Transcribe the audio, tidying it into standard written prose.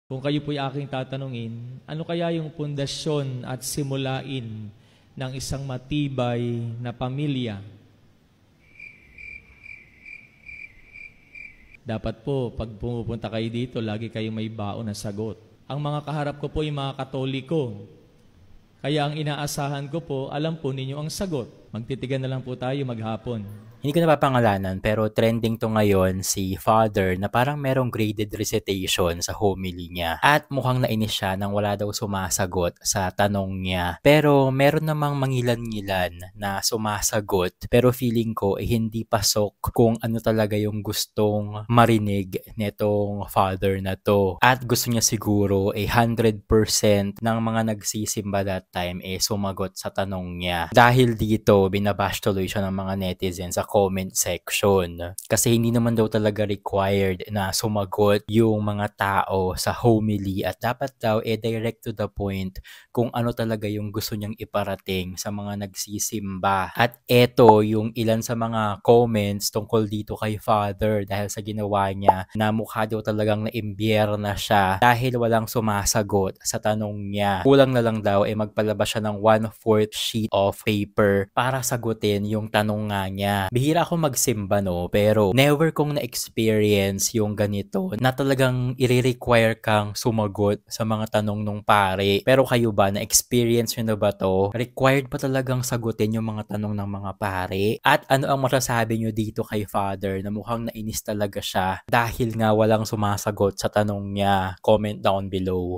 Kung kayo po'y aking tatanungin, ano kaya yung pundasyon at simulain ng isang matibay na pamilya? Dapat po, pag pumupunta kayo dito, lagi kayong may baon na sagot. Ang mga kaharap ko po ay mga Katoliko. Kaya ang inaasahan ko po, alam po ninyo ang sagot. Magtitigan na lang po tayo maghapon. Hindi ko napapangalanan pero trending to ngayon si Father na parang merong graded recitation sa homily niya. At mukhang nainis siya nang wala daw sumasagot sa tanong niya. Pero meron namang mangilan-ngilan na sumasagot pero feeling ko hindi pasok kung ano talaga yung gustong marinig netong Father na to. At gusto niya siguro 100% ng mga nagsisimba that time sumagot sa tanong niya. Dahil dito, binabash tuloy siya ng mga netizens sa comment section. Kasi hindi naman daw talaga required na sumagot yung mga tao sa homily at dapat daw direct to the point kung ano talaga yung gusto niyang iparating sa mga nagsisimba. At eto yung ilan sa mga comments tungkol dito kay Father dahil sa ginawa niya na mukha daw talagang naimbyerna na siya dahil walang sumasagot sa tanong niya. Kulang na lang daw magpalabas siya ng 1/4 sheet of paper para sagutin yung tanong nga niya. Bihira ako magsimba no, pero never kong na-experience yung ganito na talagang i-require kang sumagot sa mga tanong nung pare. Pero kayo ba, na-experience nyo na ba to? Required pa talagang sagutin yung mga tanong ng mga pare? At ano ang masasabi nyo dito kay Father na mukhang nainis talaga siya dahil nga walang sumasagot sa tanong niya? Comment down below.